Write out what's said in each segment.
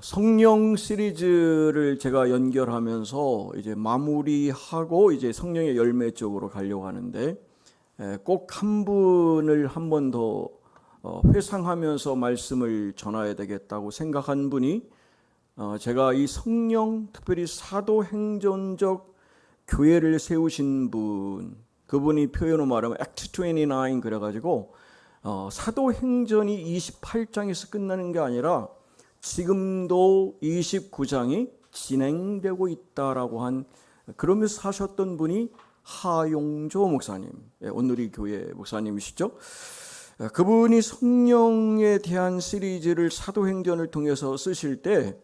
성령 시리즈를 제가 연결하면서 이제 마무리하고 이제 성령의 열매 쪽으로 가려고 하는데, 꼭 한 분을 한 번 더 회상하면서 말씀을 전해야 되겠다고 생각한 분이, 제가 이 성령, 특별히 사도행전적 교회를 세우신 분, 그분이 표현으로 말하면 Act 29 그래가지고 사도행전이 28장에서 끝나는 게 아니라 지금도 29장이 진행되고 있다라고 한, 그러면서 사셨던 분이 하용조 목사님, 온누리 교회 목사님이시죠. 그분이 성령에 대한 시리즈를 사도행전을 통해서 쓰실 때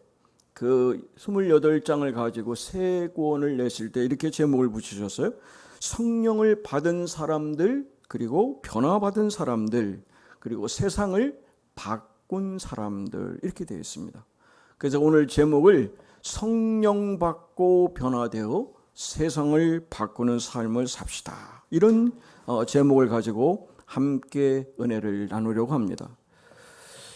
그 28장을 가지고 세 권을 내실 때 이렇게 제목을 붙이셨어요. 성령을 받은 사람들, 그리고 변화받은 사람들, 그리고 세상을 바꾼 사람들, 이렇게 되어 있습니다. 그래서 오늘 제목을 성령 받고 변화되어 세상을 바꾸는 삶을 삽시다, 이런 제목을 가지고 함께 은혜를 나누려고 합니다.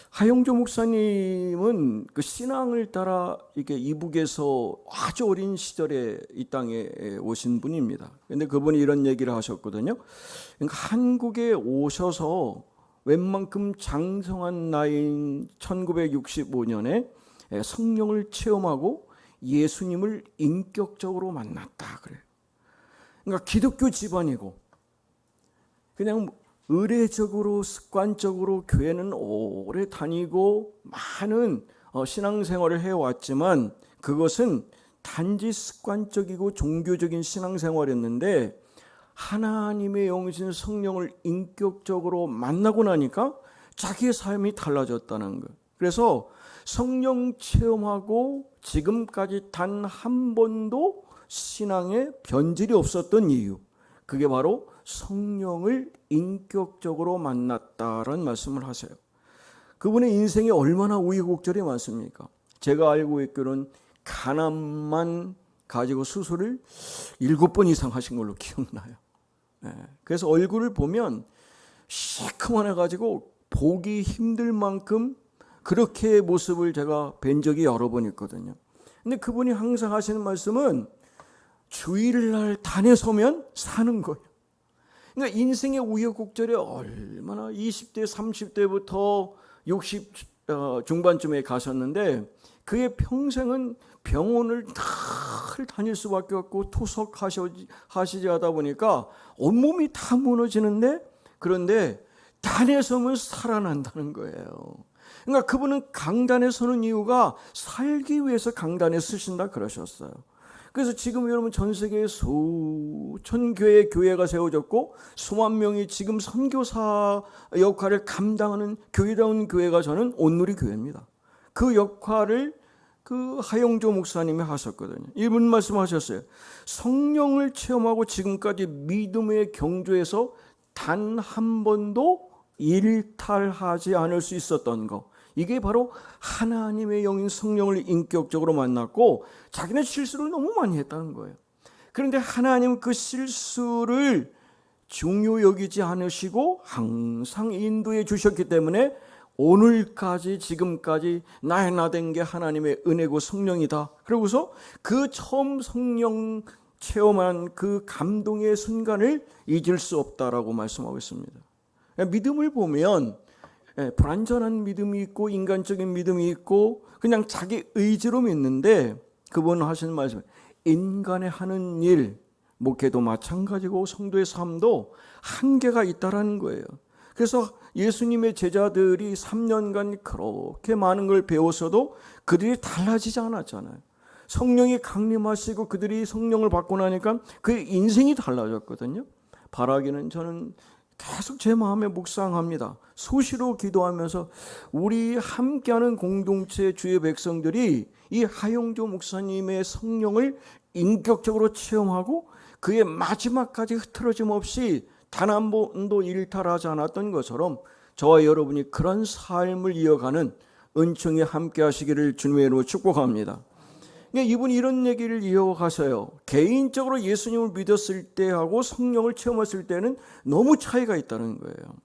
하용조 목사님은 그 신앙을 따라 이렇게 이북에서 아주 어린 시절에 이 땅에 오신 분입니다. 그런데 그분이 이런 얘기를 하셨거든요. 그러니까 한국에 오셔서 웬만큼 장성한 나이인 1965년에 성령을 체험하고 예수님을 인격적으로 만났다 그래요. 그러니까 기독교 집안이고 그냥 의례적으로 습관적으로 교회는 오래 다니고 많은 신앙생활을 해왔지만 그것은 단지 습관적이고 종교적인 신앙생활이었는데, 하나님의 영이신 성령을 인격적으로 만나고 나니까 자기의 삶이 달라졌다는 거예요. 그래서 성령 체험하고 지금까지 단 한 번도 신앙에 변질이 없었던 이유, 그게 바로 성령을 인격적으로 만났다라는 말씀을 하세요. 그분의 인생이 얼마나 우여곡절이 많습니까? 제가 알고 있기로는 가난만 가지고 수술을 7번 이상 하신 걸로 기억나요. 그래서 얼굴을 보면 시커먼해가지고 보기 힘들 만큼 그렇게 모습을 제가 뵌 적이 여러 번 있거든요. 근데 그분이 항상 하시는 말씀은 주일날 단에 서면 사는 거예요. 그러니까 인생의 우여곡절이 얼마나 20대, 30대부터 60 중반쯤에 가셨는데 그의 평생은 병원을 늘 다닐 수밖에 없고 투석하시지 하다 보니까 온몸이 다 무너지는데, 그런데 단에 서면 살아난다는 거예요. 그러니까 그분은 강단에 서는 이유가 살기 위해서 강단에 서신다 그러셨어요. 그래서 지금 여러분 전 세계에 수천 개의 교회가 세워졌고 수만 명이 지금 선교사 역할을 감당하는 교회다운 교회가 저는 온누리 교회입니다. 그 역할을 그 하용조 목사님이 하셨거든요. 이분 말씀하셨어요. 성령을 체험하고 지금까지 믿음의 경주에서 단 한 번도 일탈하지 않을 수 있었던 것, 이게 바로 하나님의 영인 성령을 인격적으로 만났고 자기는 실수를 너무 많이 했다는 거예요. 그런데 하나님은 그 실수를 중요 여기지 않으시고 항상 인도해 주셨기 때문에 오늘까지 지금까지 나의 나된 게 하나님의 은혜고 성령이다. 그러고서 그 처음 성령 체험한 그 감동의 순간을 잊을 수 없다라고 말씀하고 있습니다. 믿음을 보면 불완전한 믿음이 있고 인간적인 믿음이 있고 그냥 자기 의지로 믿는데, 그분 하시는 말씀, 인간의 하는 일, 목회도 마찬가지고 성도의 삶도 한계가 있다라는 거예요. 그래서 예수님의 제자들이 3년간 그렇게 많은 걸 배웠어도 그들이 달라지지 않았잖아요. 성령이 강림하시고 그들이 성령을 받고 나니까 그의 인생이 달라졌거든요. 바라기는 저는 계속 제 마음에 묵상합니다. 수시로 기도하면서 우리 함께하는 공동체 주의 백성들이 이 하용조 목사님의 성령을 인격적으로 체험하고 그의 마지막까지 흐트러짐 없이 단 한 번도 일탈하지 않았던 것처럼 저와 여러분이 그런 삶을 이어가는 은총이 함께 하시기를 주님의 이름으로 축복합니다. 이분이 이런 얘기를 이어가셔요. 개인적으로 예수님을 믿었을 때하고 성령을 체험했을 때는 너무 차이가 있다는 거예요.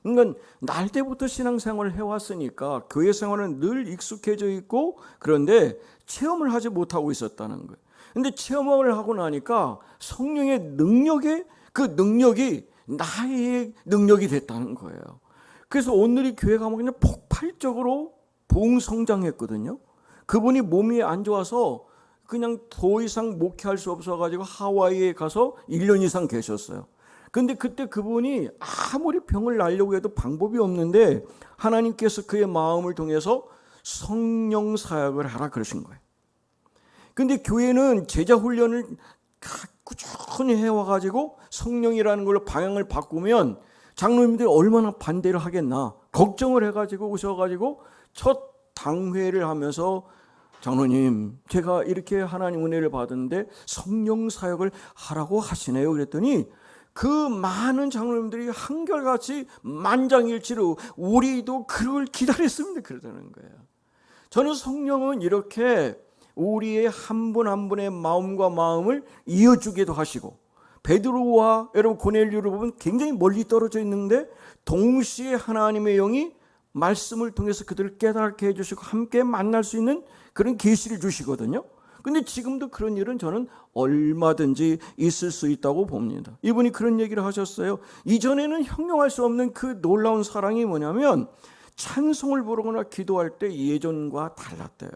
그러니까 날 때부터 신앙생활을 해왔으니까 교회 생활은 늘 익숙해져 있고 그런데 체험을 하지 못하고 있었다는 거예요. 근데 체험을 하고 나니까 성령의 그 능력이 나의 능력이 됐다는 거예요. 그래서 오늘이 교회 가면 그냥 폭발적으로 부흥성장했거든요. 그분이 몸이 안 좋아서 그냥 더 이상 목회할 수 없어가지고 하와이에 가서 1년 이상 계셨어요. 근데 그때 그분이 아무리 병을 날려고 해도 방법이 없는데 하나님께서 그의 마음을 통해서 성령 사역을 하라 그러신 거예요. 근데 교회는 제자 훈련을 꾸준히 해와가지고 성령이라는 걸로 방향을 바꾸면 장로님들이 얼마나 반대를 하겠나 걱정을 해가지고 오셔가지고 첫 당회를 하면서 장로님 제가 이렇게 하나님 은혜를 받았는데 성령 사역을 하라고 하시네요. 그랬더니 그 많은 장로님들이 한결같이 만장일치로 우리도 그걸 기다렸습니다. 그러다는 거예요. 저는 성령은 이렇게 우리의 한 분 한 분의 마음과 마음을 이어주기도 하시고 베드로와 여러분 고넬료를 보면 굉장히 멀리 떨어져 있는데 동시에 하나님의 영이 말씀을 통해서 그들을 깨닫게 해주시고 함께 만날 수 있는 그런 계시를 주시거든요. 근데 지금도 그런 일은 저는 얼마든지 있을 수 있다고 봅니다. 이분이 그런 얘기를 하셨어요. 이전에는 형용할 수 없는 그 놀라운 사랑이 뭐냐면 찬송을 부르거나 기도할 때 예전과 달랐대요.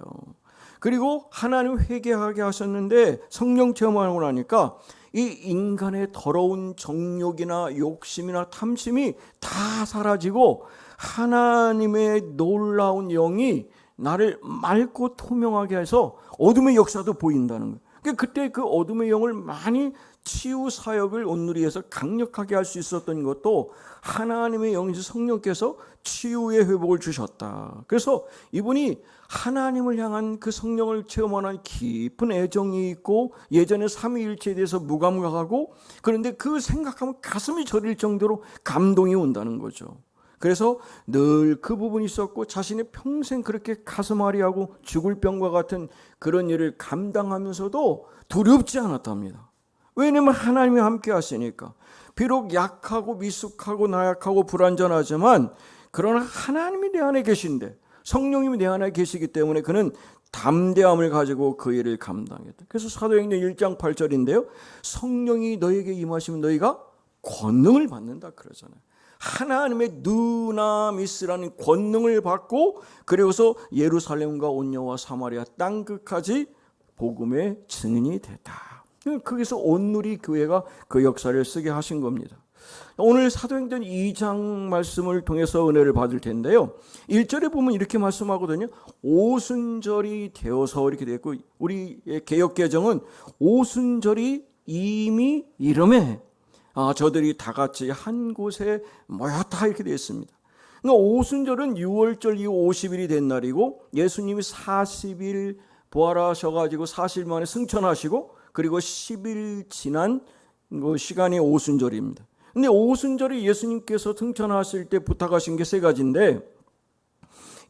그리고 하나님 회개하게 하셨는데 성령 체험하고 나니까 이 인간의 더러운 정욕이나 욕심이나 탐심이 다 사라지고 하나님의 놀라운 영이 나를 맑고 투명하게 해서 어둠의 역사도 보인다는 거예요. 그러니까 그때 그 어둠의 영을 많이 치유 사역을 온누리에서 강력하게 할 수 있었던 것도 하나님의 영이신 성령께서 치유의 회복을 주셨다. 그래서 이분이 하나님을 향한 그 성령을 체험하는 깊은 애정이 있고 예전에 삼위일체에 대해서 무감각하고 그런데 그 생각하면 가슴이 저릴 정도로 감동이 온다는 거죠. 그래서 늘 그 부분이 있었고 자신의 평생 그렇게 가슴 아리하고 죽을 병과 같은 그런 일을 감당하면서도 두렵지 않았답니다. 왜냐하면 하나님이 함께 하시니까. 비록 약하고 미숙하고 나약하고 불완전하지만 그러나 하나님이 내 안에 계신데 성령님이 내 안에 계시기 때문에 그는 담대함을 가지고 그 일을 감당했다. 그래서 사도행전 1장 8절인데요. 성령이 너에게 임하시면 너희가 권능을 받는다 그러잖아요. 하나님의 두나미스라는 권능을 받고 그래서 예루살렘과 온녀와 사마리아 땅끝까지 복음의 증인이 됐다. 거기서 온누리 교회가 그 역사를 쓰게 하신 겁니다. 오늘 사도행전 2장 말씀을 통해서 은혜를 받을 텐데요. 1절에 보면 이렇게 말씀하거든요. 오순절이 되어서 이렇게 되었고 우리 개역개정은 오순절이 이미 이름에 저들이 다 같이 한 곳에 모였다 이렇게 되어 있습니다. 그러니까 오순절은 6월절 이후 50일이 된 날이고 예수님이 40일 부활하셔가지고 40일 만에 승천하시고 그리고 10일 지난 시간이 오순절입니다. 근데 오순절이 예수님께서 승천하실 때 부탁하신 게 세 가지인데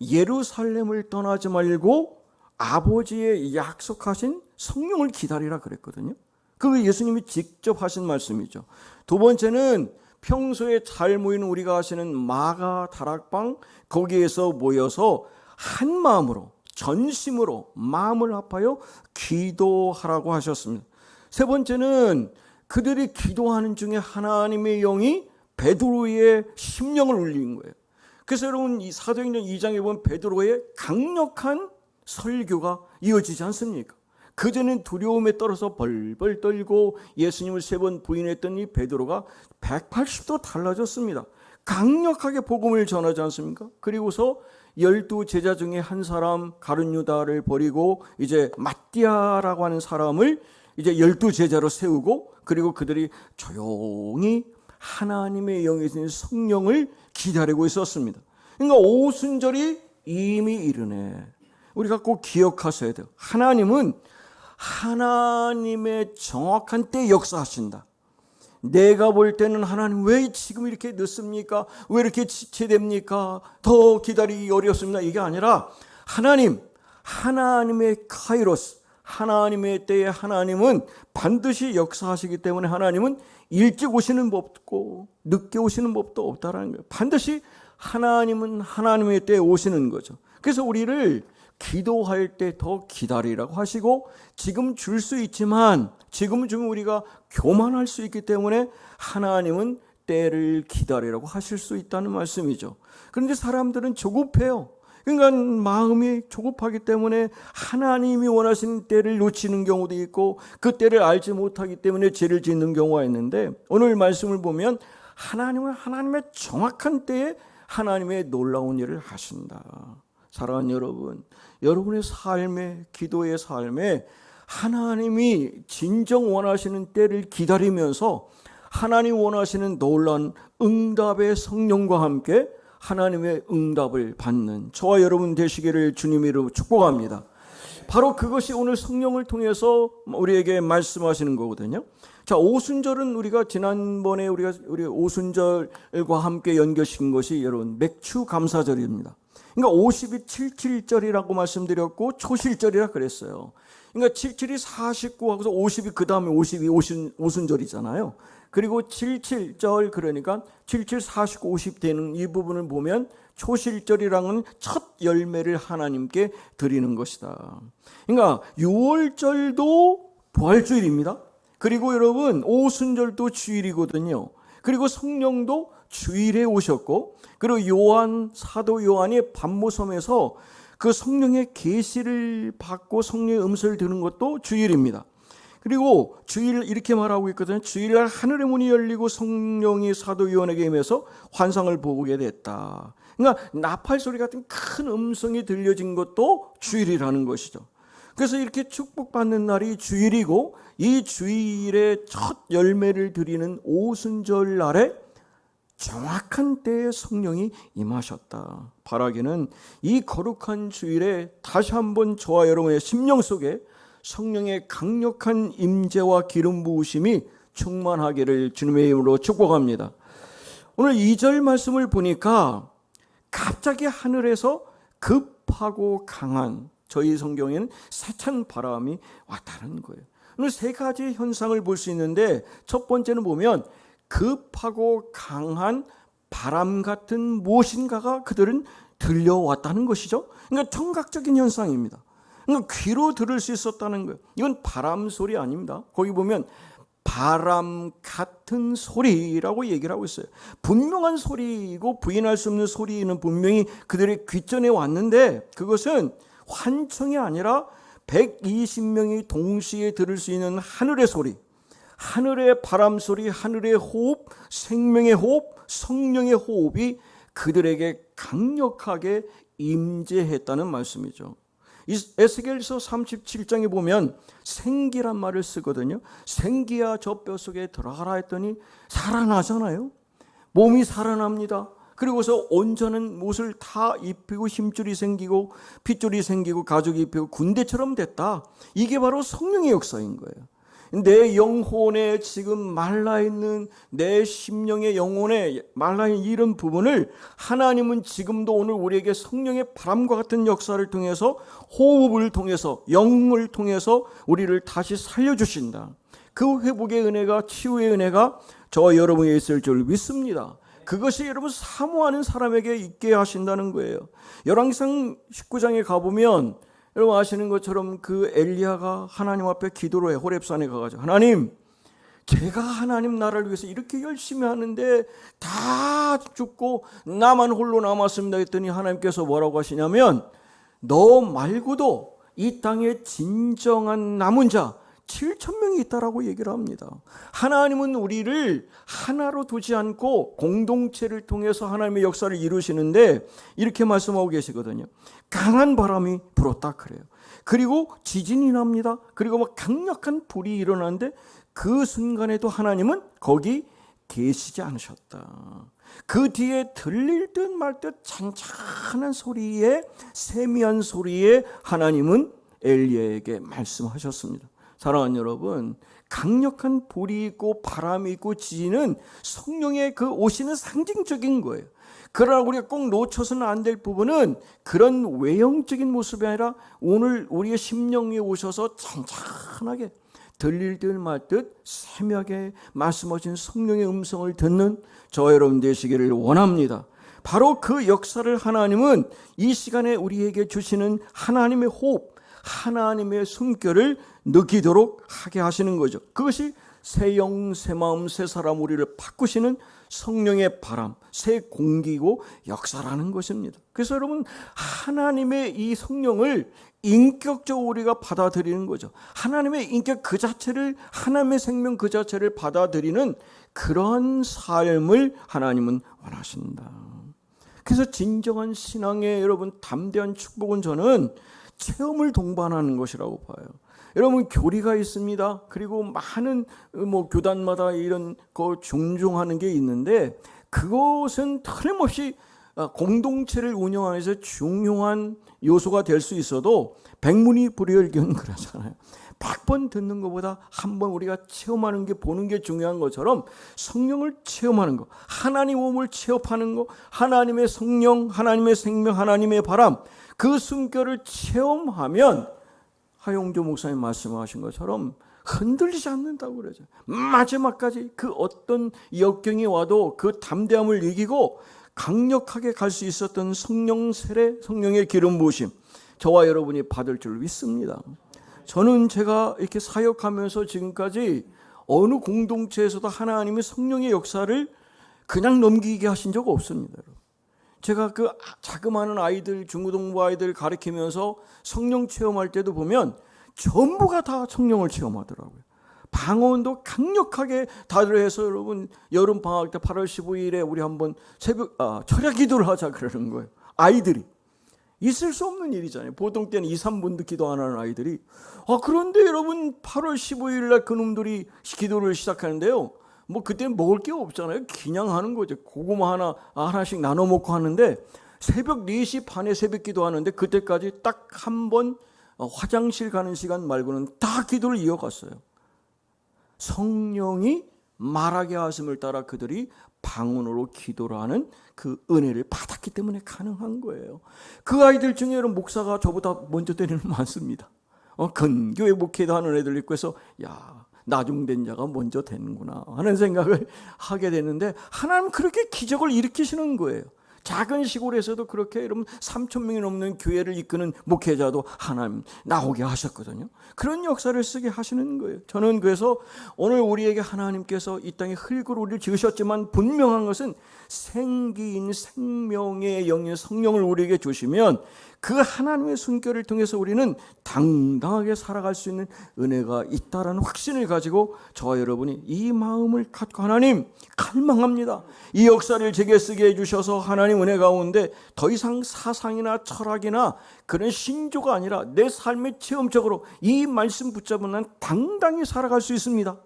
예루살렘을 떠나지 말고 아버지의 약속하신 성령을 기다리라 그랬거든요. 그게 예수님이 직접 하신 말씀이죠. 두 번째는 평소에 잘 모이는 우리가 하시는 마가 다락방 거기에서 모여서 한 마음으로 전심으로 마음을 합하여 기도하라고 하셨습니다. 세 번째는 그들이 기도하는 중에 하나님의 영이 베드로의 심령을 울린 거예요. 그래서 여러분 이 사도행전 2장에 보면 베드로의 강력한 설교가 이어지지 않습니까? 그전엔 두려움에 떨어서 벌벌 떨고 예수님을 3번 부인했던 이 베드로가 180도 달라졌습니다. 강력하게 복음을 전하지 않습니까? 그리고서 12 제자 중에 한 사람 가룟 유다를 버리고 이제 마띠아라고 하는 사람을 이제 12 제자로 세우고 그리고 그들이 조용히 하나님의 영이신 성령을 기다리고 있었습니다. 그러니까 오순절이 이미 이르네. 우리가 꼭 기억하셔야 돼요. 하나님은 하나님의 정확한 때 역사하신다. 내가 볼 때는 하나님 왜 지금 이렇게 늦습니까? 왜 이렇게 지체됩니까? 더 기다리기 어렵습니다. 이게 아니라 하나님의 카이로스, 하나님의 때에 하나님은 반드시 역사하시기 때문에 하나님은 일찍 오시는 법도 없고 늦게 오시는 법도 없다라는 거예요. 반드시 하나님은 하나님의 때에 오시는 거죠. 그래서 우리를 기도할 때 더 기다리라고 하시고, 지금 줄 수 있지만 지금 주면 우리가 교만할 수 있기 때문에 하나님은 때를 기다리라고 하실 수 있다는 말씀이죠. 그런데 사람들은 조급해요. 그러니까 마음이 조급하기 때문에 하나님이 원하시는 때를 놓치는 경우도 있고, 그 때를 알지 못하기 때문에 죄를 짓는 경우가 있는데, 오늘 말씀을 보면 하나님은 하나님의 정확한 때에 하나님의 놀라운 일을 하신다. 사랑하는 여러분, 여러분의 삶에, 기도의 삶에 하나님이 진정 원하시는 때를 기다리면서 하나님 원하시는 놀라운 응답의 성령과 함께 하나님의 응답을 받는 저와 여러분 되시기를 주님의 이름으로 축복합니다. 바로 그것이 오늘 성령을 통해서 우리에게 말씀하시는 거거든요. 자, 오순절은 우리가 지난번에 우리 오순절과 함께 연결시킨 것이 여러분 맥주 감사절입니다. 그러니까 50이 77절이라고 말씀드렸고 초실절이라 그랬어요. 그러니까 77이 49하고서 50이 그 다음에 50이 오순절이잖아요. 그리고 77절, 그러니까 77, 49, 50 되는 이 부분을 보면 초실절이라는 첫 열매를 하나님께 드리는 것이다. 그러니까 6월절도 부활주일입니다. 그리고 여러분 오순절도 주일이거든요. 그리고 성령도 주일에 오셨고, 그리고 사도 요한이 반모섬에서 그 성령의 계시를 받고 성령의 음성을 들은 것도 주일입니다. 그리고 주일 이렇게 말하고 있거든요. 주일날 하늘의 문이 열리고 성령이 사도 요한에게 임해서 환상을 보게 됐다. 그러니까 나팔 소리 같은 큰 음성이 들려진 것도 주일이라는 것이죠. 그래서 이렇게 축복받는 날이 주일이고, 이 주일의 첫 열매를 드리는 오순절 날에 정확한 때에 성령이 임하셨다. 바라기는 이 거룩한 주일에 다시 한번 저와 여러분의 심령 속에 성령의 강력한 임재와 기름 부으심이 충만하기를 주님의 이름으로 축복합니다. 오늘 2절 말씀을 보니까 갑자기 하늘에서 급하고 강한, 저희 성경에는 세찬 바람이 왔다는 거예요. 오늘 세 가지 현상을 볼 수 있는데, 첫 번째는 보면 급하고 강한 바람 같은 무엇인가가 그들은 들려왔다는 것이죠. 그러니까 청각적인 현상입니다. 그러니까 귀로 들을 수 있었다는 거예요. 이건 바람 소리 아닙니다. 거기 보면 바람 같은 소리라고 얘기를 하고 있어요. 분명한 소리이고 부인할 수 없는 소리는 분명히 그들의 귀전에 왔는데, 그것은 환청이 아니라 120명이 동시에 들을 수 있는 하늘의 소리, 하늘의 바람 소리, 하늘의 호흡, 생명의 호흡, 성령의 호흡이 그들에게 강력하게 임재했다는 말씀이죠. 에스겔서 37장에 보면 생기란 말을 쓰거든요. 생기야 저 뼛속에 들어가라 했더니 살아나잖아요. 몸이 살아납니다. 그리고서 온전한 옷을 다 입히고 힘줄이 생기고 핏줄이 생기고 가죽이 입히고 군대처럼 됐다. 이게 바로 성령의 역사인 거예요. 내 영혼에 지금 말라있는, 내 심령의 영혼에 말라있는 이런 부분을 하나님은 지금도 오늘 우리에게 성령의 바람과 같은 역사를 통해서, 호흡을 통해서, 영을 통해서 우리를 다시 살려주신다. 그 회복의 은혜가, 치유의 은혜가 저와 여러분에게 있을 줄 믿습니다. 그것이 여러분 사모하는 사람에게 있게 하신다는 거예요. 열왕기상 19장에 가보면 여러분 아시는 것처럼 그 엘리야가 하나님 앞에 기도를 해. 호렙산에 가가지고, 하나님, 제가 하나님 나라를 위해서 이렇게 열심히 하는데 다 죽고 나만 홀로 남았습니다 했더니 하나님께서 뭐라고 하시냐면, 너 말고도 이 땅에 진정한 남은 자 7,000명이 있다라고 얘기를 합니다. 하나님은 우리를 하나로 두지 않고 공동체를 통해서 하나님의 역사를 이루시는데, 이렇게 말씀하고 계시거든요. 강한 바람이 불었다 그래요. 그리고 지진이 납니다. 그리고 막 강력한 불이 일어나는데 그 순간에도 하나님은 거기 계시지 않으셨다. 그 뒤에 들릴 듯 말 듯 잔잔한 소리에, 세미한 소리에 하나님은 엘리야에게 말씀하셨습니다. 사랑하는 여러분, 강력한 불이 있고 바람이 있고 지진은 성령의 그 오시는 상징적인 거예요. 그러나 우리가 꼭 놓쳐서는 안 될 부분은 그런 외형적인 모습이 아니라 오늘 우리의 심령에 오셔서 찬찬하게 들릴 듯 말 듯 세밀하게 말씀하신 성령의 음성을 듣는 저와 여러분 되시기를 원합니다. 바로 그 역사를 하나님은 이 시간에 우리에게 주시는 하나님의 호흡, 하나님의 숨결을 느끼도록 하게 하시는 거죠. 그것이 새 영, 새 마음, 새 사람 우리를 바꾸시는 성령의 바람, 새 공기고 역사라는 것입니다. 그래서 여러분, 하나님의 이 성령을 인격적으로 우리가 받아들이는 거죠. 하나님의 인격 그 자체를, 하나님의 생명 그 자체를 받아들이는 그런 삶을 하나님은 원하신다. 그래서 진정한 신앙의 여러분 담대한 축복은 저는 체험을 동반하는 것이라고 봐요. 여러분, 교리가 있습니다. 그리고 많은 교단마다 이런 거 존중하는 게 있는데, 그것은 틀림없이 공동체를 운영하는 데 중요한 요소가 될 수 있어도 백문이불여일견 그러잖아요. 100번 듣는 것보다 한 번 우리가 체험하는 게, 보는 게 중요한 것처럼 성령을 체험하는 것, 하나님 몸을 체험하는 것, 하나님의 성령, 하나님의 생명, 하나님의 바람, 그 숨결을 체험하면 하용조 목사님 말씀하신 것처럼 흔들리지 않는다고 그러죠. 마지막까지 그 어떤 역경이 와도 그 담대함을 이기고 강력하게 갈 수 있었던 성령 세례, 성령의 기름 부으심, 저와 여러분이 받을 줄 믿습니다. 저는 제가 이렇게 사역하면서 지금까지 어느 공동체에서도 하나님의 성령의 역사를 그냥 넘기게 하신 적 없습니다. 제가 그 자그마한 아이들, 중고등부 아이들 가르치면서 성령 체험할 때도 보면 전부가 다 성령을 체험하더라고요. 방언도 강력하게 다들 해서 여러분, 여름 방학 때 8월 15일에 우리 한번 철야 기도를 하자 그러는 거예요. 아이들이. 있을 수 없는 일이잖아요. 보통 때는 2, 3분도 기도 안 하는 아이들이. 그런데 여러분 8월 15일 날 그놈들이 기도를 시작하는데요. 그때는 먹을 게 없잖아요. 그냥 하는 거죠. 고구마 하나씩 나눠 먹고 하는데, 새벽 4시 반에 새벽 기도 하는데 그때까지 딱 한 번 화장실 가는 시간 말고는 다 기도를 이어갔어요. 성령이 말하게 하심을 따라 그들이 방언으로 기도를 하는 그 은혜를 받았기 때문에 가능한 거예요. 그 아이들 중에 여러분, 목사가 저보다 먼저 되는 많습니다. 근교회 목회도 하는 애들 있고 해서 나중된 자가 먼저 되는구나 하는 생각을 하게 되는데, 하나님 그렇게 기적을 일으키시는 거예요. 작은 시골에서도 그렇게 여러분 3,000명이 넘는 교회를 이끄는 목회자도 하나님 나오게 하셨거든요. 그런 역사를 쓰게 하시는 거예요. 저는 그래서 오늘 우리에게 하나님께서 이 땅에 흙으로 우리를 지으셨지만 분명한 것은 생기인 생명의 영인 성령을 우리에게 주시면 그 하나님의 숨결을 통해서 우리는 당당하게 살아갈 수 있는 은혜가 있다라는 확신을 가지고 저와 여러분이 이 마음을 갖고 하나님 갈망합니다. 이 역사를 제게 쓰게 해주셔서 하나님 은혜 가운데 더 이상 사상이나 철학이나 그런 신조가 아니라 내 삶의 체험적으로 이 말씀 붙잡은 난 당당히 살아갈 수 있습니다.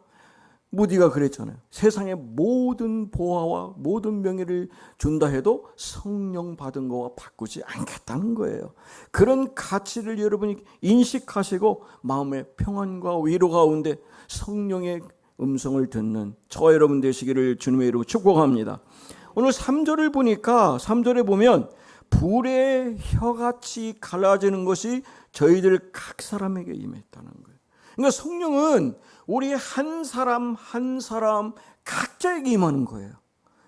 모디가 그랬잖아요. 세상의 모든 보화와 모든 명예를 준다 해도 성령 받은 거와 바꾸지 않겠다는 거예요. 그런 가치를 여러분이 인식하시고 마음의 평안과 위로 가운데 성령의 음성을 듣는 저와 여러분 되시기를 주님의 이름으로 축복합니다. 오늘 3절을 보니까 3절에 보면 불의 혀같이 갈라지는 것이 저희들 각 사람에게 임했다는 거예요. 그러니까 성령은 우리 한 사람 한 사람 각자에게 임하는 거예요.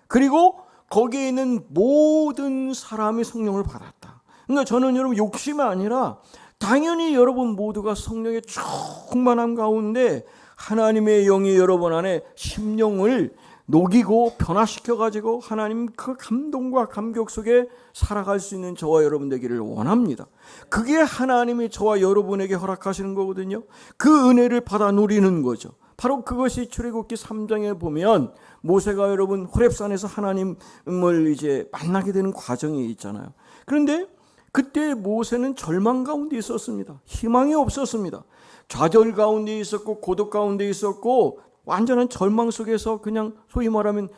그리고 거기에 있는 모든 사람이 성령을 받았다. 그러니까 저는 여러분 욕심이 아니라 당연히 여러분 모두가 성령의 충만함 가운데 하나님의 영이 여러분 안에 심령을 녹이고 변화시켜가지고 하나님 그 감동과 감격 속에 살아갈 수 있는 저와 여러분 되기를 원합니다. 그게 하나님이 저와 여러분에게 허락하시는 거거든요. 그 은혜를 받아 누리는 거죠. 바로 그것이 출애굽기 3장에 보면 모세가 여러분 호렙산에서 하나님을 이제 만나게 되는 과정이 있잖아요. 그런데 그때 모세는 절망 가운데 있었습니다. 희망이 없었습니다. 좌절 가운데 있었고 고독 가운데 있었고 완전한 절망 속에서 그냥 소위 말하면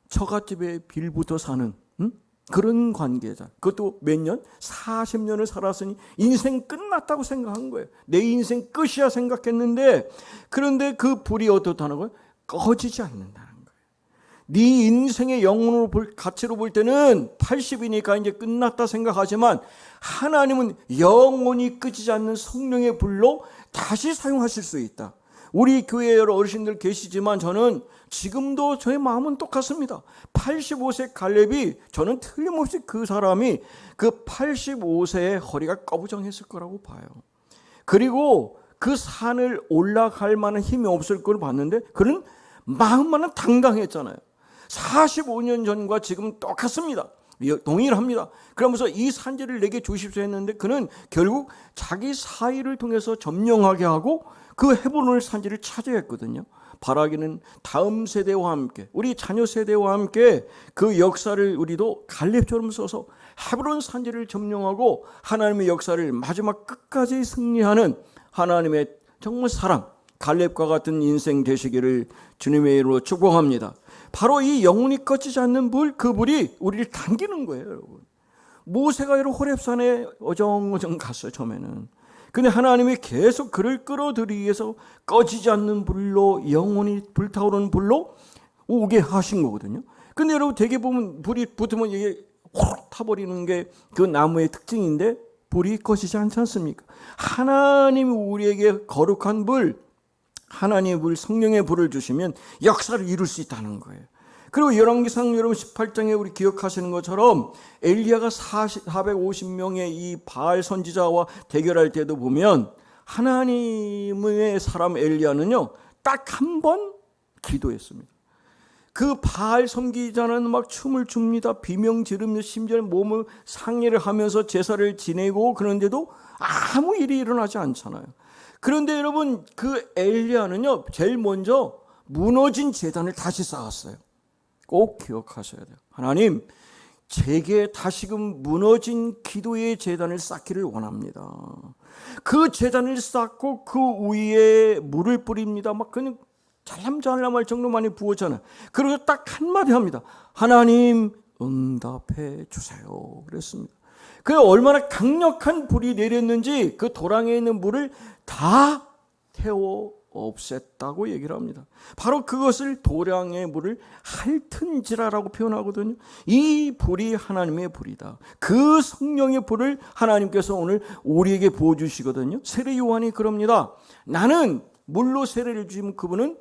처갓집에 빌부터 사는 그런 관계자. 그것도 몇 년? 40년을 살았으니 인생 끝났다고 생각한 거예요. 내 인생 끝이야 생각했는데, 그런데 그 불이 어떻다는 거예요? 꺼지지 않는다는 거예요. 네 인생의 영혼으로 가치로 볼 때는 80이니까 이제 끝났다 생각하지만 하나님은 영원히 끄지지 않는 성령의 불로 다시 사용하실 수 있다. 우리 교회 여러 어르신들 계시지만 저는 지금도 저의 마음은 똑같습니다. 85세 갈렙이 저는 틀림없이 그 사람이 그 85세에 허리가 꺼부정했을 거라고 봐요. 그리고 그 산을 올라갈 만한 힘이 없을 걸 봤는데 그는 마음만은 당당했잖아요. 45년 전과 지금 똑같습니다. 동일합니다. 그러면서 이 산지를 내게 주십시오 했는데 그는 결국 자기 사위를 통해서 점령하게 하고 그 헤브론 산지를 차지했거든요. 바라기는 다음 세대와 함께 우리 자녀 세대와 함께 그 역사를 우리도 갈렙처럼 써서 헤브론 산지를 점령하고 하나님의 역사를 마지막 끝까지 승리하는 하나님의 정말 사랑 갈렙과 같은 인생 되시기를 주님의 이름으로 축복합니다. 바로 이 영혼이 꺼지지 않는 불, 그 불이 우리를 당기는 거예요, 여러분. 모세가 여러 호렙산에 어정어정 갔어요, 처음에는. 근데 하나님이 계속 그를 끌어들이기 위해서 꺼지지 않는 불로, 영혼이 불타오르는 불로 오게 하신 거거든요. 근데 여러분 되게 보면 불이 붙으면 이게 확 타버리는 게 그 나무의 특징인데 불이 꺼지지 않지 않습니까? 하나님이 우리에게 거룩한 불, 하나님의 불, 성령의 불을 주시면 역사를 이룰 수 있다는 거예요. 그리고 열왕기상 여러분 18장에 우리 기억하시는 것처럼 엘리야가 450명의 이 바알 선지자와 대결할 때도 보면 하나님의 사람 엘리야는요 딱 한 번 기도했습니다. 그 바알 섬기자는 막 춤을 춥니다. 비명 지르며 심지어 몸을 상해를 하면서 제사를 지내고 그런데도 아무 일이 일어나지 않잖아요. 그런데 여러분 그 엘리야는요 제일 먼저 무너진 제단을 다시 쌓았어요. 꼭 기억하셔야 돼요. 하나님, 제게 다시금 무너진 기도의 제단을 쌓기를 원합니다. 그 제단을 쌓고 그 위에 물을 뿌립니다. 막 그냥 잘람잘람할 정도 많이 부었잖아요. 그리고 딱 한마디 합니다. 하나님 응답해 주세요. 그랬습니다. 그 얼마나 강력한 불이 내렸는지 그 도랑에 있는 물을 다 태워 없앴다고 얘기를 합니다. 바로 그것을 도량의 물을 핥은지라라고 표현하거든요. 이 불이 하나님의 불이다. 그 성령의 불을 하나님께서 오늘 우리에게 부어주시거든요. 세례 요한이 그럽니다. 나는 물로 세례를 주시면 그분은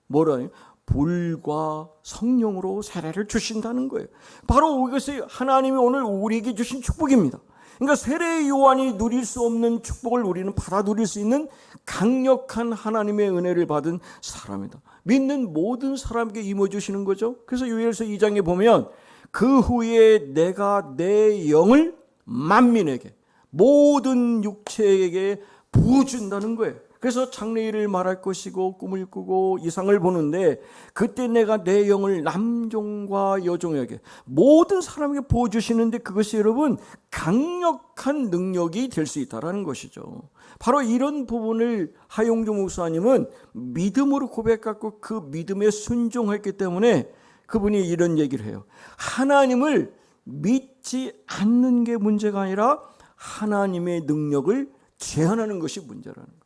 뭐라요? 불과 성령으로 세례를 주신다는 거예요. 바로 이것이 하나님이 오늘 우리에게 주신 축복입니다. 그러니까 세례 요한이 누릴 수 없는 축복을 우리는 받아 누릴 수 있는 강력한 하나님의 은혜를 받은 사람이다. 믿는 모든 사람에게 임해주시는 거죠. 그래서 요엘서 2장에 보면 그 후에 내가 내 영을 만민에게 모든 육체에게 부어준다는 거예요. 그래서 장래일을 말할 것이고 꿈을 꾸고 이상을 보는데 그때 내가 내 영을 남종과 여종에게 모든 사람에게 부어주시는데 그것이 여러분 강력한 능력이 될 수 있다는 것이죠. 바로 이런 부분을 하용조 목사님은 믿음으로 고백하고 그 믿음에 순종했기 때문에 그분이 이런 얘기를 해요. 하나님을 믿지 않는 게 문제가 아니라 하나님의 능력을 제한하는 것이 문제라는 거예요.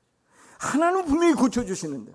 하나님은 분명히 고쳐주시는데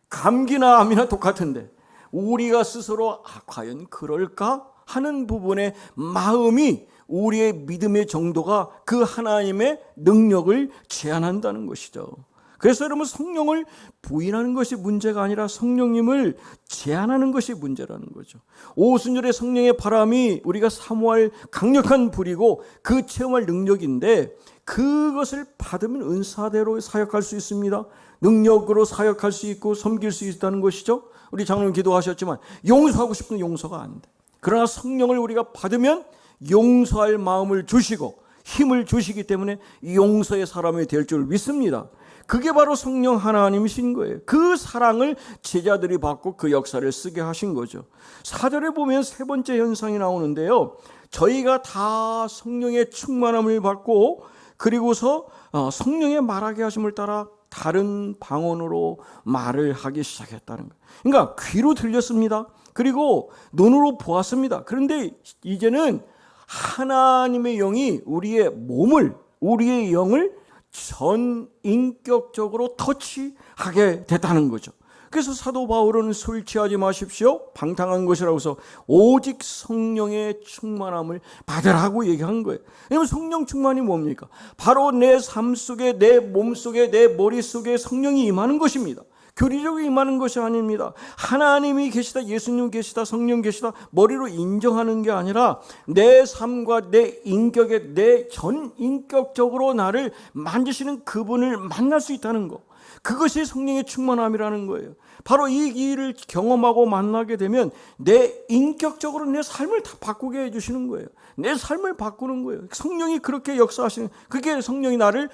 감기나 암이나 똑같은데 우리가 스스로 과연 그럴까 하는 부분의 마음이 우리의 믿음의 정도가 그 하나님의 능력을 제한한다는 것이죠. 그래서 여러분 성령을 부인하는 것이 문제가 아니라 성령님을 제한하는 것이 문제라는 거죠. 오순절의 성령의 바람이 우리가 사모할 강력한 불이고 그 체험할 능력인데 그것을 받으면 은사대로 사역할 수 있습니다. 능력으로 사역할 수 있고 섬길 수 있다는 것이죠. 우리 장로님 기도하셨지만 용서하고 싶은 용서가 안 돼. 그러나 성령을 우리가 받으면 용서할 마음을 주시고 힘을 주시기 때문에 용서의 사람이 될 줄 믿습니다. 그게 바로 성령 하나님이신 거예요. 그 사랑을 제자들이 받고 그 역사를 쓰게 하신 거죠. 4절에 보면 세 번째 현상이 나오는데요. 저희가 다 성령의 충만함을 받고 그리고서 성령의 말하게 하심을 따라 다른 방언으로 말을 하기 시작했다는 거예요. 그러니까 귀로 들렸습니다. 그리고 눈으로 보았습니다. 그런데 이제는 하나님의 영이 우리의 몸을, 우리의 영을 전 인격적으로 터치하게 됐다는 거죠. 그래서 사도 바울은 술 취하지 마십시오, 방탕한 것이라고 해서 오직 성령의 충만함을 받으라고 얘기한 거예요. 왜냐하면 성령 충만이 뭡니까? 바로 내 삶 속에, 내 몸 속에, 내 머릿속에 성령이 임하는 것입니다. 교리적으로 임하는 것이 아닙니다. 하나님이 계시다, 예수님 계시다, 성령 계시다 머리로 인정하는 게 아니라 내 삶과 내 인격에, 내 전 인격적으로 나를 만지시는 그분을 만날 수 있다는 거, 그것이 성령의 충만함이라는 거예요. 바로 이 일을 경험하고 만나게 되면 내 인격적으로 내 삶을 다 바꾸게 해주시는 거예요. 내 삶을 바꾸는 거예요. 성령이 그렇게 역사하시는, 그게 성령이 나를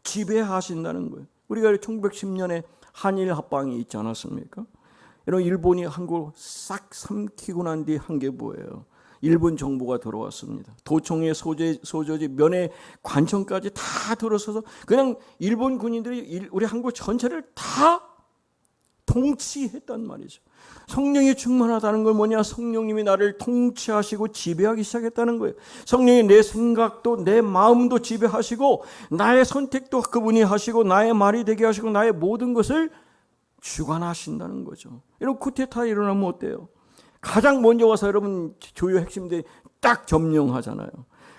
지배하신다는 거예요. 우리가 1910년에 한일 합방이 있지 않았습니까? 이런 일본이 한국을 싹 삼키고 난 뒤 한 게 뭐예요? 일본 정부가 들어왔습니다. 도청의 소저지, 면회 관청까지 다 들어서서 그냥 일본 군인들이 우리 한국 전체를 다 통치했단 말이죠. 성령이 충만하다는 건 뭐냐? 성령님이 나를 통치하시고 지배하기 시작했다는 거예요. 성령이 내 생각도 내 마음도 지배하시고 나의 선택도 그분이 하시고 나의 말이 되게 하시고 나의 모든 것을 주관하신다는 거죠. 이런 쿠데타 일어나면 어때요? 가장 먼저 와서 여러분 주요 핵심들이 딱 점령하잖아요.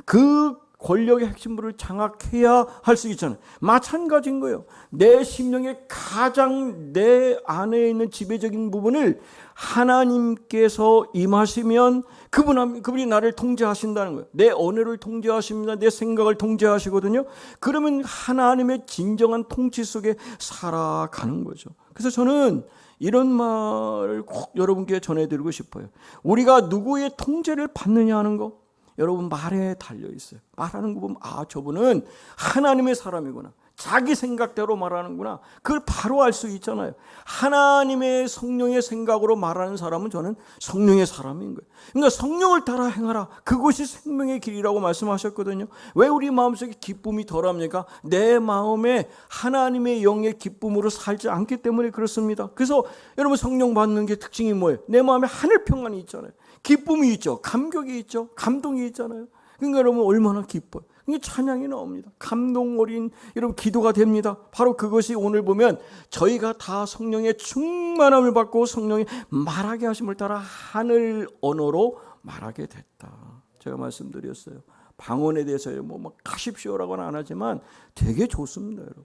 그 권력의 핵심부를 장악해야 할 수 있잖아요. 마찬가지인 거예요. 내 심령의 가장 내 안에 있는 지배적인 부분을 하나님께서 임하시면 그분이 나를 통제하신다는 거예요. 내 언어를 통제하십니다. 내 생각을 통제하시거든요. 그러면 하나님의 진정한 통치 속에 살아가는 거죠. 그래서 저는 이런 말을 꼭 여러분께 전해드리고 싶어요. 우리가 누구의 통제를 받느냐 하는 거, 여러분 말에 달려 있어요. 말하는 거 보면 저분은 하나님의 사람이구나, 자기 생각대로 말하는구나, 그걸 바로 알 수 있잖아요. 하나님의 성령의 생각으로 말하는 사람은 저는 성령의 사람인 거예요. 그러니까 성령을 따라 행하라, 그것이 생명의 길이라고 말씀하셨거든요. 왜 우리 마음속에 기쁨이 덜합니까? 내 마음에 하나님의 영의 기쁨으로 살지 않기 때문에 그렇습니다. 그래서 여러분 성령 받는 게 특징이 뭐예요? 내 마음에 하늘 평안이 있잖아요. 기쁨이 있죠. 감격이 있죠. 감동이 있잖아요. 그러니까 여러분 얼마나 기뻐요. 이게 찬양이 나옵니다. 감동 어린 여러분 기도가 됩니다. 바로 그것이 오늘 보면 저희가 다 성령의 충만함을 받고 성령이 말하게 하심을 따라 하늘 언어로 말하게 됐다. 제가 말씀드렸어요. 방언에 대해서 막 하십시오라고는 안 하지만 되게 좋습니다, 여러분.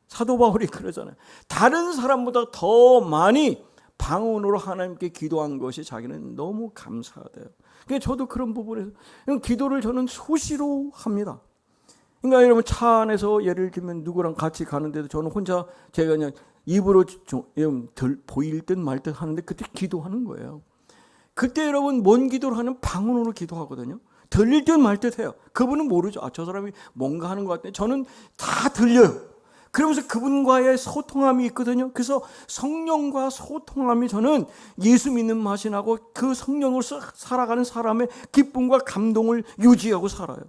사도 바울이 그러잖아요. 다른 사람보다 더 많이 방언으로 하나님께 기도한 것이 자기는 너무 감사하대요. 그러니까 저도 그런 부분에서 기도를 저는 수시로 합니다. 그러니까 여러분 차 안에서 예를 들면 누구랑 같이 가는데도 저는 혼자 제가 그냥 입으로 덜 보일 듯 말 듯 하는데 그때 기도하는 거예요. 그때 여러분 뭔 기도를 하는? 방언으로 기도하거든요. 들릴 듯 말 듯 해요. 그분은 모르죠. 저 사람이 뭔가 하는 것 같아. 저는 다 들려요. 그러면서 그분과의 소통함이 있거든요. 그래서 성령과 소통함이 저는 예수 믿는 맛이 나고 그 성령으로 살아가는 사람의 기쁨과 감동을 유지하고 살아요.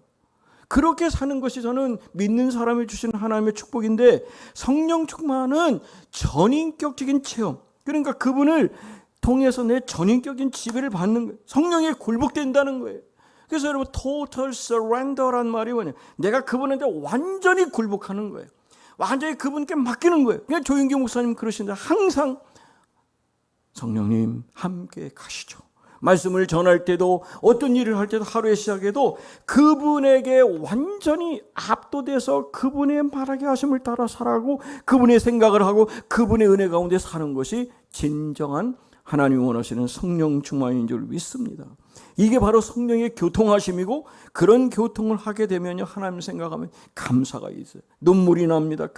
그렇게 사는 것이 저는 믿는 사람이 주시는 하나님의 축복인데, 성령 충만은 전인격적인 체험, 그러니까 그분을 통해서 내 전인격인 지배를 받는 거예요. 성령에 굴복된다는 거예요. 그래서 여러분 total surrender란 말이 뭐냐? 내가 그분한테 완전히 굴복하는 거예요. 완전히 그분께 맡기는 거예요. 그냥 조윤기 목사님 그러시는데 항상 성령님 함께 가시죠. 말씀을 전할 때도 어떤 일을 할 때도 하루의 시작에도 그분에게 완전히 압도돼서 그분의 말하게 하심을 따라 살아가고 그분의 생각을 하고 그분의 은혜 가운데 사는 것이 진정한 하나님이 원하시는 성령 충만인 줄 믿습니다. 이게 바로 성령의 교통하심이고, 그런 교통을 하게 되면요 하나님 생각하면 감사가 있어요. 눈물이 납니다.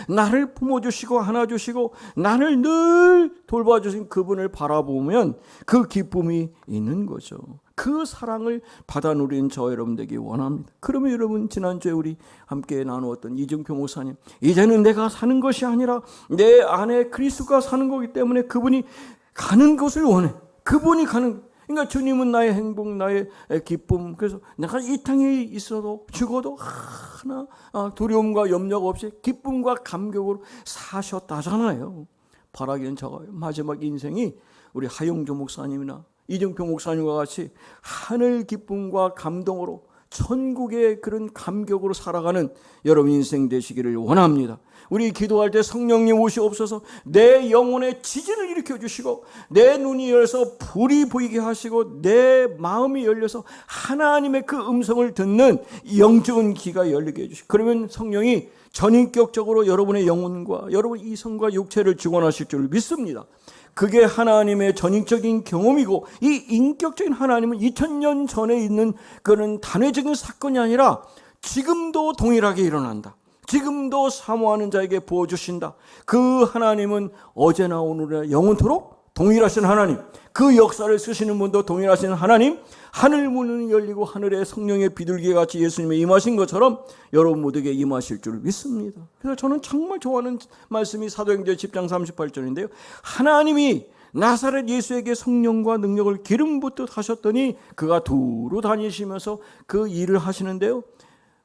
나를 품어주시고 안아주시고 나를 늘 돌봐주신 그분을 바라보면 그 기쁨이 있는 거죠. 그 사랑을 받아 누린 저 여러분들에게 원합니다. 그러면 여러분 지난주에 우리 함께 나누었던 이정표 목사님, 이제는 내가 사는 것이 아니라 내 안에 그리스도가 사는 거기 때문에 그분이 가는 곳을 원해. 그분이 가는, 그러니까 주님은 나의 행복, 나의 기쁨. 그래서 내가 이 땅에 있어도 죽어도 하나 두려움과 염려가 없이 기쁨과 감격으로 사셨다잖아요. 바라기는 저가 마지막 인생이 우리 하용조 목사님이나 이정표 목사님과 같이 하늘 기쁨과 감동으로 천국의 그런 감격으로 살아가는 여러분 인생 되시기를 원합니다. 우리 기도할 때 성령님 오시옵소서 내 영혼의 지진을 일으켜 주시고 내 눈이 열려서 불이 보이게 하시고 내 마음이 열려서 하나님의 그 음성을 듣는 영적인 귀가 열리게 해주시고 그러면 성령이 전인격적으로 여러분의 영혼과 여러분 이성과 육체를 주관하실 줄 믿습니다. 그게 하나님의 전인적인 경험이고 이 인격적인 하나님은 2000년 전에 있는 그런 단회적인 사건이 아니라 지금도 동일하게 일어난다. 지금도 사모하는 자에게 부어주신다. 그 하나님은 어제나 오늘이나 영원토록 동일하신 하나님, 그 역사를 쓰시는 분도 동일하신 하나님, 하늘 문은 열리고 하늘에 성령의 비둘기가 같이 예수님의 임하신 것처럼 여러분 모두에게 임하실 줄 믿습니다. 그래서 저는 정말 좋아하는 말씀이 사도행전 10장 38절인데요. 하나님이 나사렛 예수에게 성령과 능력을 기름 붓듯 하셨더니 그가 두루 다니시면서 그 일을 하시는데요.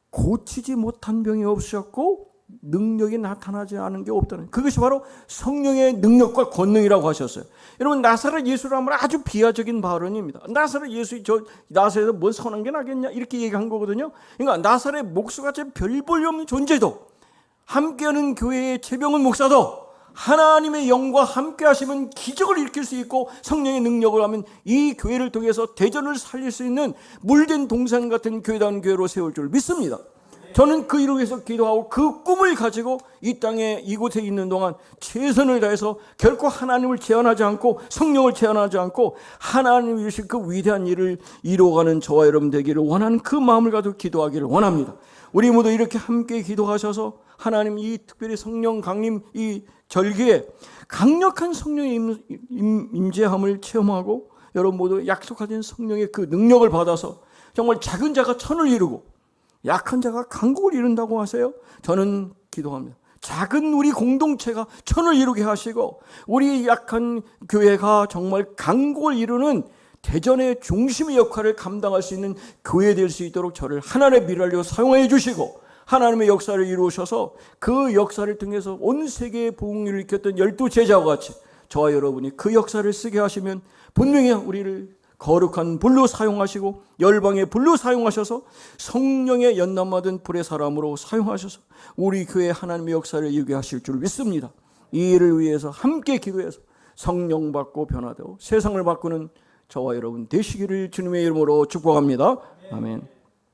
고치지 못한 병이 없으셨고 능력이 나타나지 않은 게 없다는 그것이 바로 성령의 능력과 권능이라고 하셨어요. 여러분 나사렛 예수라면 아주 비하적인 발언입니다. 나사렛 예수 나사렛에서 뭐 선한 게 나겠냐 이렇게 얘기한 거거든요. 그러니까 나사렛 목수같이 별 볼일 없는 존재도 함께하는 교회의 최병훈 목사도 하나님의 영과 함께 하시면 기적을 일으킬 수 있고 성령의 능력을 하면 이 교회를 통해서 대전을 살릴 수 있는 물된 동산 같은 교회다운 교회로 세울 줄 믿습니다. 저는 그 일을 위해서 기도하고 그 꿈을 가지고 이 땅에 이곳에 있는 동안 최선을 다해서 결코 하나님을 제한하지 않고 성령을 제한하지 않고 하나님을 위하신 그 위대한 일을 이루어가는 저와 여러분 되기를 원하는 그 마음을 가지고 기도하기를 원합니다. 우리 모두 이렇게 함께 기도하셔서 하나님 이 특별히 성령 강림 이 절기에 강력한 성령의 임재함을 체험하고 여러분 모두 약속하신 성령의 그 능력을 받아서 정말 작은 자가 천을 이루고 약한 자가 강국을 이룬다고 하세요. 저는 기도합니다. 작은 우리 공동체가 천을 이루게 하시고 우리 약한 교회가 정말 강국을 이루는 대전의 중심의 역할을 감당할 수 있는 교회 될 수 있도록 저를 하나님의 미랄로 사용해 주시고 하나님의 역사를 이루셔서 그 역사를 통해서 온 세계의 부흥을 일으켰던 12제자와 같이 저와 여러분이 그 역사를 쓰게 하시면 분명히 우리를 거룩한 불로 사용하시고 열방의 불로 사용하셔서 성령의 연남받은 불의 사람으로 사용하셔서 우리 교회 하나님의 역사를 이루게 하실 줄 믿습니다. 이 일을 위해서 함께 기도해서 성령 받고 변화되고 세상을 바꾸는 저와 여러분 되시기를 주님의 이름으로 축복합니다. 아멘.